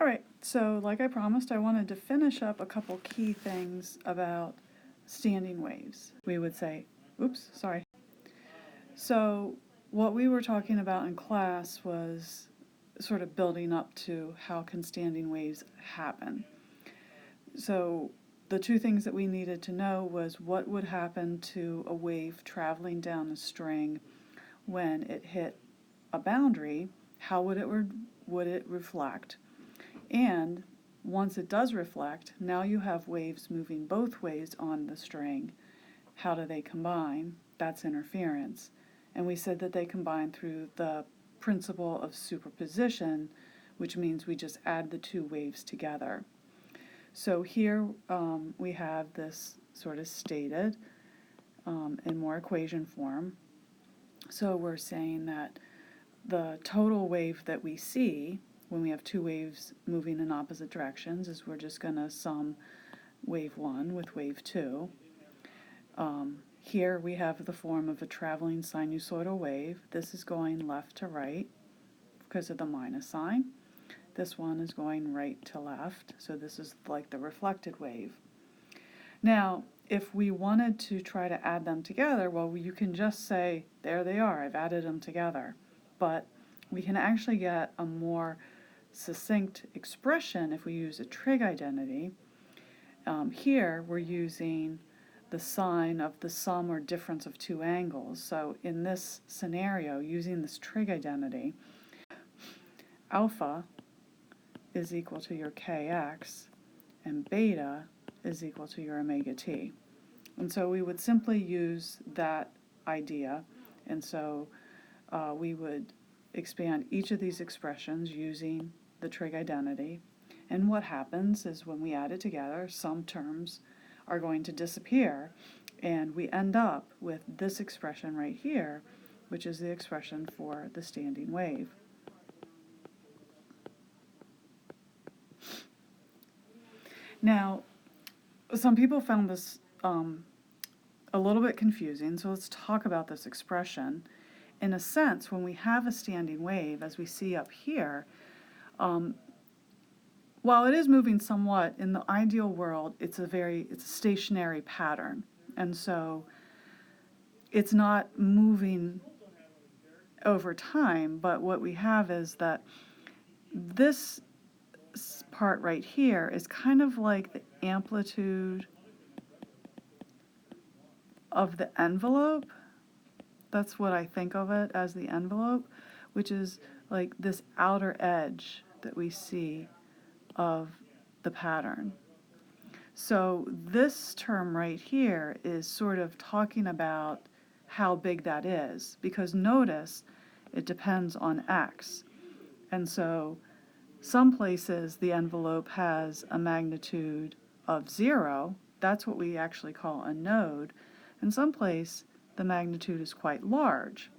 All right, so like I promised, I wanted to finish up a couple key things about standing waves. We would say, oops, sorry. So what we were talking about in class was sort of building up to how can standing waves happen. So the two things that we needed to know was what would happen to a wave traveling down a string when it hit a boundary, how would it reflect? And once it does reflect, now you have waves moving both ways on the string. How do they combine? That's interference. And we said that they combine through the principle of superposition, which means we just add the two waves together. So here we have this sort of stated in more equation form. So we're saying that the total wave that we see when we have two waves moving in opposite directions is we're just going to sum wave 1 with wave 2. Here we have the form of a traveling sinusoidal wave. This is going left to right because of the minus sign. This one is going right to left, so this is like the reflected wave. Now, if we wanted to try to add them together, well, you can just say, there they are, I've added them together. But we can actually get a more succinct expression if we use a trig identity. Here we're using the sign of the sum or difference of two angles. So in this scenario, using this trig identity, alpha is equal to your kx and beta is equal to your omega t. And so we would simply use that idea, and so we would expand each of these expressions using the trig identity. And what happens is when we add it together, some terms are going to disappear, and we end up with this expression right here, which is the expression for the standing wave. Now, some people found this a little bit confusing, so let's talk about this expression. In a sense, when we have a standing wave, as we see up here, while it is moving somewhat, in the ideal world, it's a stationary pattern. And so it's not moving over time, but what we have is that this part right here is kind of like the amplitude of the envelope. That's what I think of it as, the envelope, which is like this outer edge that we see of the pattern. So this term right here is sort of talking about how big that is, because notice it depends on x. And so some places the envelope has a magnitude of 0. That's what we actually call a node. In some place the magnitude is quite large,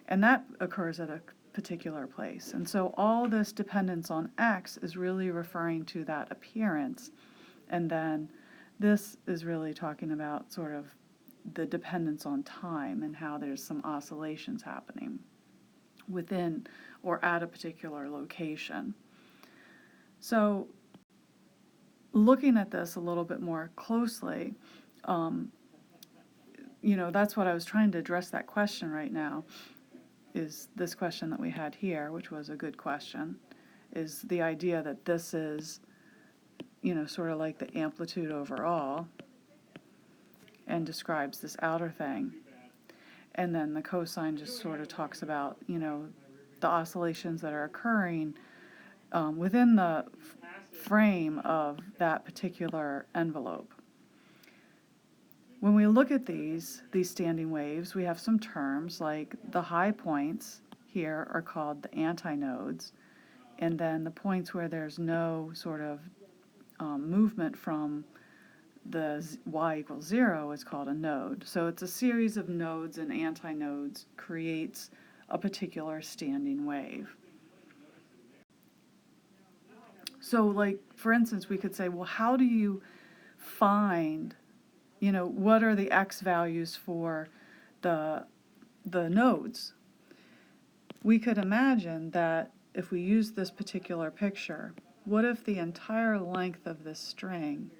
and that occurs at a particular place. And so all this dependence on x is really referring to that appearance, and then this is really talking about sort of the dependence on time and how there's some oscillations happening within or at a particular location. So looking at this a little bit more closely, that's what I was trying to address, that question right now, is this question that we had here, which was a good question, is the idea that this is, sort of like the amplitude overall and describes this outer thing. And then the cosine just sort of talks about, the oscillations that are occurring within the frame of that particular envelope. When we look at these standing waves, we have some terms like the high points here are called the antinodes, and then the points where there's no sort of movement from the y equals 0 is called a node. So it's a series of nodes and antinodes creates a particular standing wave. So like, for instance, we could say, well, how do you find, what are the x values for the nodes? We could imagine that if we use this particular picture, what if the entire length of this string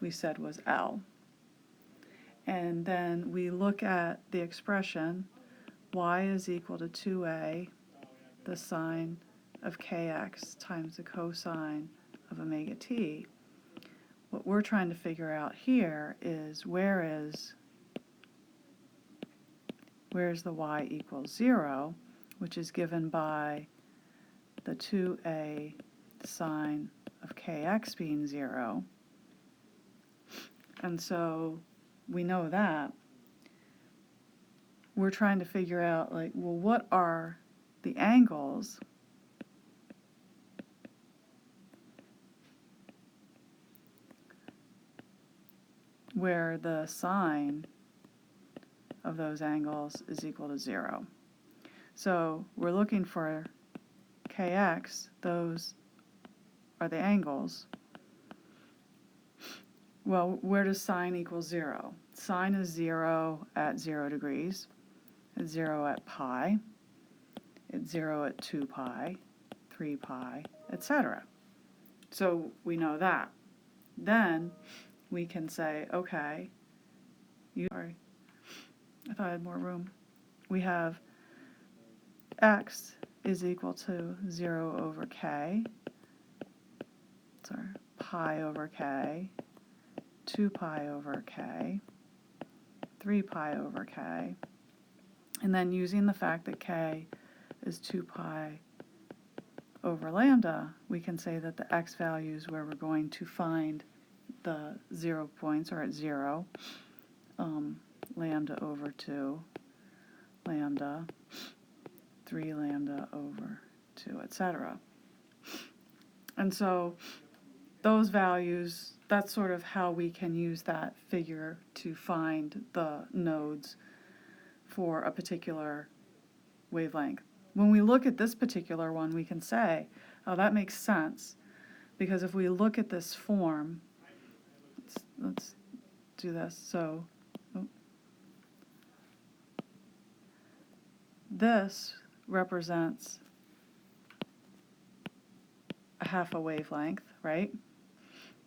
we said was L? And then we look at the expression y is equal to 2a, the sine of kx times the cosine of omega t. What we're trying to figure out here is where's the y equals 0, which is given by the 2a sine of kx being 0. And so we know that. We're trying to figure out, like, well, what are the angles where the sine of those angles is equal to 0. So we're looking for kx, those are the angles. Well, where does sine equal 0? Sine is 0 at 0 degrees, it's 0 at pi, it's 0 at 2 pi, 3 pi, etc. So we know that. Then we can say, okay, sorry, I thought I had more room. We have x is equal to 0 over k, sorry, pi over k, 2 pi over k, 3 pi over k, and then using the fact that k is 2 pi over lambda, we can say that the x values where we're going to find the 0 points are at 0, lambda over 2, lambda, 3 lambda over 2, etc. And so those values, that's sort of how we can use that figure to find the nodes for a particular wavelength. When we look at this particular one, we can say, oh, that makes sense, because if we look at this form, let's do this. So this represents a half a wavelength, right?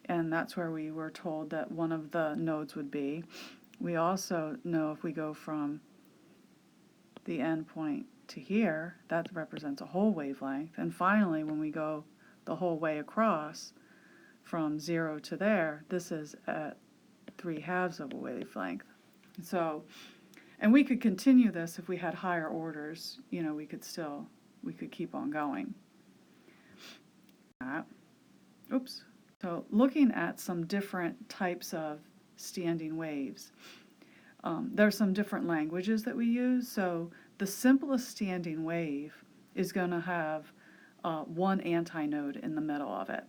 And that's where we were told that one of the nodes would be. We also know if we go from the end point to here, that represents a whole wavelength. And finally, when we go the whole way across from 0 to there, this is at 3/2 of a wavelength. So, and we could continue this if we had higher orders, you know, we could keep on going. Oops. So looking at some different types of standing waves, there are some different languages that we use. So the simplest standing wave is going to have one antinode in the middle of it.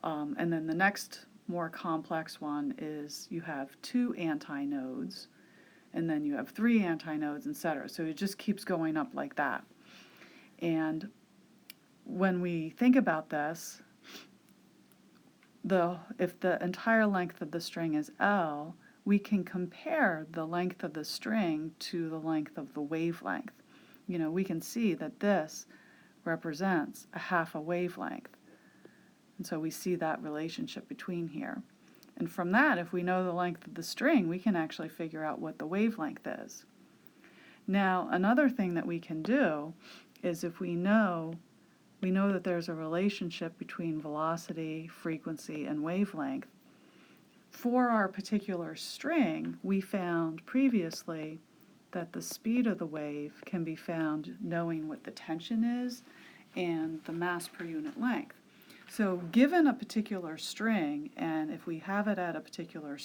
And then the next more complex one is you have 2 antinodes, and then you have 3 antinodes, etc. So it just keeps going up like that. And when we think about this, if the entire length of the string is L, we can compare the length of the string to the length of the wavelength. You know, we can see that this represents a half a wavelength. And so we see that relationship between here. And from that, if we know the length of the string, we can actually figure out what the wavelength is. Now, another thing that we can do is if we know that there's a relationship between velocity, frequency, and wavelength. For our particular string, we found previously that the speed of the wave can be found knowing what the tension is and the mass per unit length. So given a particular string, and if we have it at a particular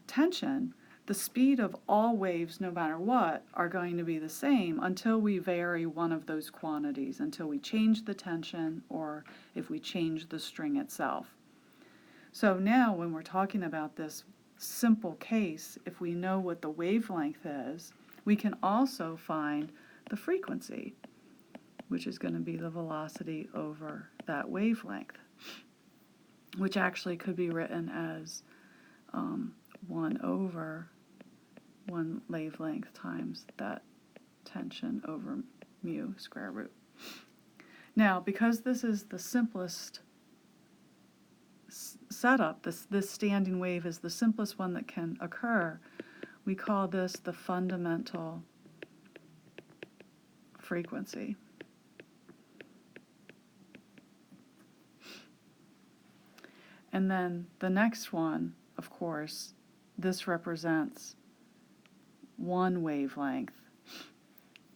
tension, the speed of all waves, no matter what, are going to be the same until we vary one of those quantities, until we change the tension or if we change the string itself. So now when we're talking about this simple case, if we know what the wavelength is, we can also find the frequency, which is going to be the velocity over that wavelength, which actually could be written as 1 over 1 wavelength times that tension over mu square root. Now, because this is the simplest setup, this standing wave is the simplest one that can occur, we call this the fundamental frequency. And then the next one, of course, this represents one wavelength.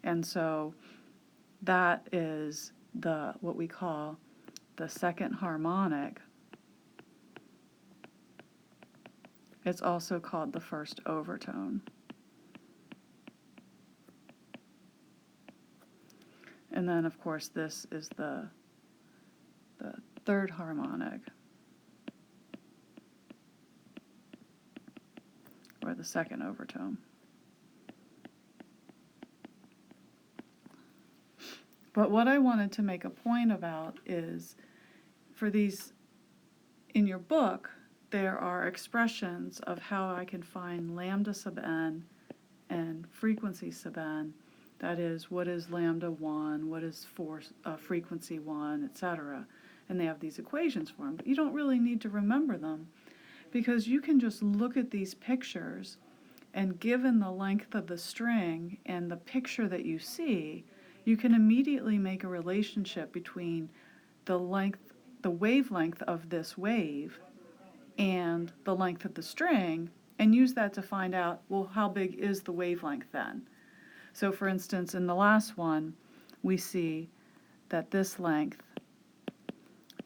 And so that is what we call the second harmonic. It's also called the first overtone. And then, of course, this is the third harmonic, or the second overtone. But what I wanted to make a point about is, for these, in your book, there are expressions of how I can find lambda sub n and frequency sub n. That is, what is lambda 1, what is frequency 1, etc. And they have these equations for them. But you don't really need to remember them, because you can just look at these pictures, and given the length of the string and the picture that you see, you can immediately make a relationship between the wavelength of this wave and the length of the string, and use that to find out, well, how big is the wavelength then? So for instance, in the last one, we see that this length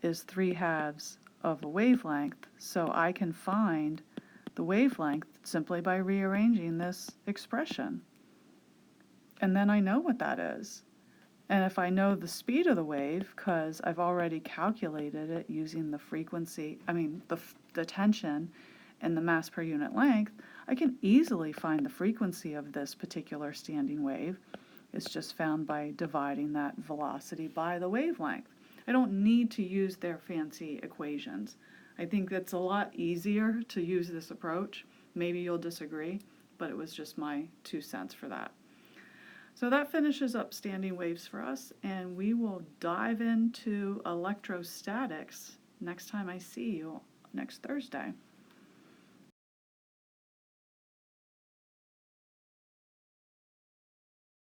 is 3/2 of a wavelength, so I can find the wavelength simply by rearranging this expression. And then I know what that is. And if I know the speed of the wave, because I've already calculated it using the frequency, the tension and the mass per unit length, I can easily find the frequency of this particular standing wave. It's just found by dividing that velocity by the wavelength. I don't need to use their fancy equations. I think that's a lot easier to use this approach. Maybe you'll disagree, but it was just my 2 cents for that. So that finishes up standing waves for us, and we will dive into electrostatics next time I see you next Thursday.